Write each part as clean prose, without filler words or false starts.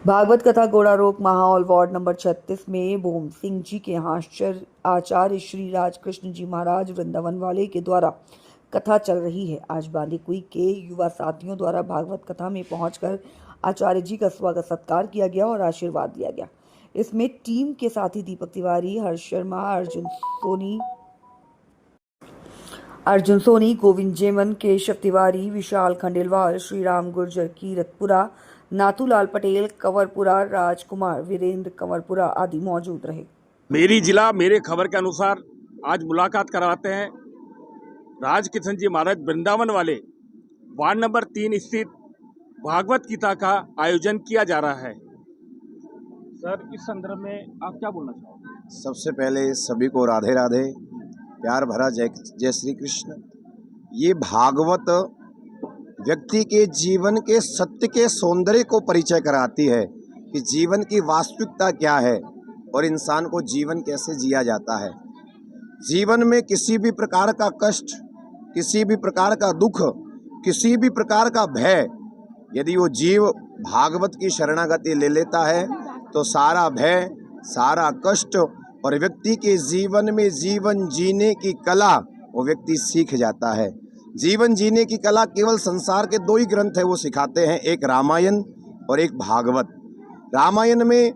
भागवत कथा गोड़ारोक माहौल ward number 36 में भूम सिंह जी के यहाँ आचार्य श्री राजकृष्ण जी महाराज वृंदावन वाले के द्वारा कथा चल रही है। आज बांदीकुई के युवा साथियों द्वारा भागवत कथा में पहुंचकर आचार्य जी का स्वागत सत्कार किया गया और आशीर्वाद दिया गया। इसमें टीम के साथी दीपक तिवारी, हर्ष शर्मा, अर्जुन सोनी, गोविंद जेमन, केशव तिवारी, विशाल खंडेलवाल, श्रीराम गुर्जर, कीरतपुरा, नाथूलाल पटेल, कंवरपुरा, राजकुमार, वीरेंद्र कंवरपुरा आदि मौजूद रहे। मेरी जिला मेरे खबर के अनुसार आज मुलाकात करवाते हैं राजकृष्ण जी महाराज वृंदावन वाले वार्ड नंबर 3 स्थित भागवत गीता का आयोजन किया जा रहा है। सर, इस संदर्भ में आप क्या बोलना चाहोगे? सबसे पहले सभी को राधे राधे, प्यार भरा जय श्री कृष्ण। ये भागवत व्यक्ति के जीवन के सत्य के सौंदर्य को परिचय कराती है कि जीवन की वास्तविकता क्या है और इंसान को जीवन कैसे जिया जाता है। जीवन में किसी भी प्रकार का कष्ट, किसी भी प्रकार का दुख, किसी भी प्रकार का भय, यदि वो जीव भागवत की शरणागति ले लेता है तो सारा भय, सारा कष्ट और व्यक्ति के जीवन में जीवन जीने की कला वो व्यक्ति सीख जाता है। जीवन जीने की कला केवल संसार के 2 ही ग्रंथ है वो सिखाते हैं, एक रामायण और एक भागवत। रामायण में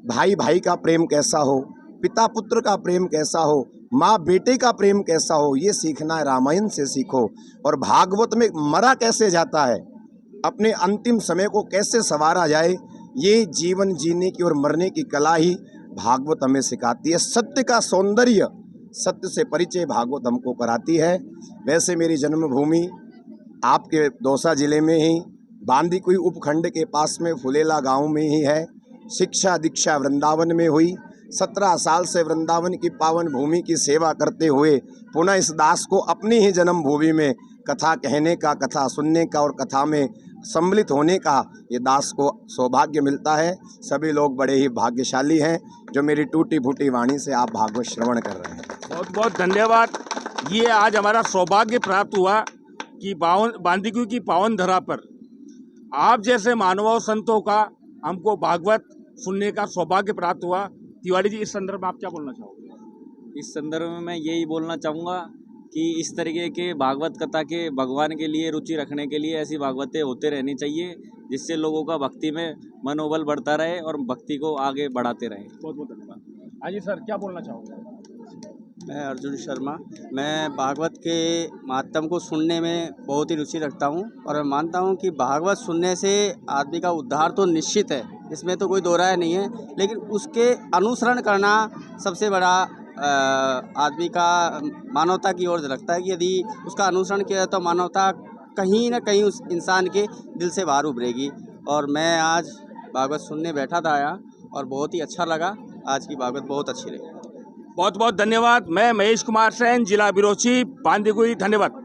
भाई भाई का प्रेम कैसा हो, पिता पुत्र का प्रेम कैसा हो, माँ बेटे का प्रेम कैसा हो, ये सीखना है, रामायण से सीखो। और भागवत में मरा कैसे जाता है, अपने अंतिम समय को कैसे संवारा जाए, ये जीवन जीने की और मरने की कला ही भागवत हमें सिखाती है। सत्य का सौंदर्य, सत्य से परिचय भागवत हमको कराती है। वैसे मेरी जन्मभूमि आपके दौसा जिले में ही बांदीकुई उपखंड के पास में फुलेला गांव में ही है। शिक्षा दीक्षा वृंदावन में हुई। 17 साल से वृंदावन की पावन भूमि की सेवा करते हुए पुनः इस दास को अपनी ही जन्मभूमि में कथा कहने का, कथा सुनने का और कथा में सम्मिलित होने का ये दास को सौभाग्य मिलता है। सभी लोग बड़े ही भाग्यशाली हैं जो मेरी टूटी फूटी वाणी से आप भागवत श्रवण कर रहे हैं। बहुत बहुत धन्यवाद। ये आज हमारा सौभाग्य प्राप्त हुआ कि बांदीकुई की पावन धरा पर आप जैसे मानव संतों का हमको भागवत सुनने का सौभाग्य प्राप्त हुआ। तिवारी जी, इस संदर्भ में आप क्या बोलना चाहोगे? इस संदर्भ में मैं यही बोलना चाहूँगा कि इस तरीके के भागवत कथा के भगवान के लिए रुचि रखने के लिए ऐसी भागवतें होते रहनी चाहिए, जिससे लोगों का भक्ति में मनोबल बढ़ता रहे और भक्ति को आगे बढ़ाते रहें। बहुत बहुत धन्यवाद। हाँ जी सर, क्या बोलना चाहोगे? मैं अर्जुन शर्मा। मैं भागवत के महात्म को सुनने में बहुत ही रुचि रखता हूं और मैं मानता हूं कि भागवत सुनने से आदमी का उद्धार तो निश्चित है, इसमें तो कोई दो राय नहीं है, लेकिन उसके अनुसरण करना सबसे बड़ा आदमी का मानवता की ओर रखता है कि यदि उसका अनुसरण किया जाए तो मानवता कहीं ना कहीं उस इंसान के दिल से बाहर उभरेगी। और मैं आज भागवत सुनने बैठा था आया और बहुत ही अच्छा लगा। आज की भागवत बहुत अच्छी रही। बहुत बहुत धन्यवाद। मैं महेश कुमार सेन, जिला बिरोची, बांदीकुई। धन्यवाद।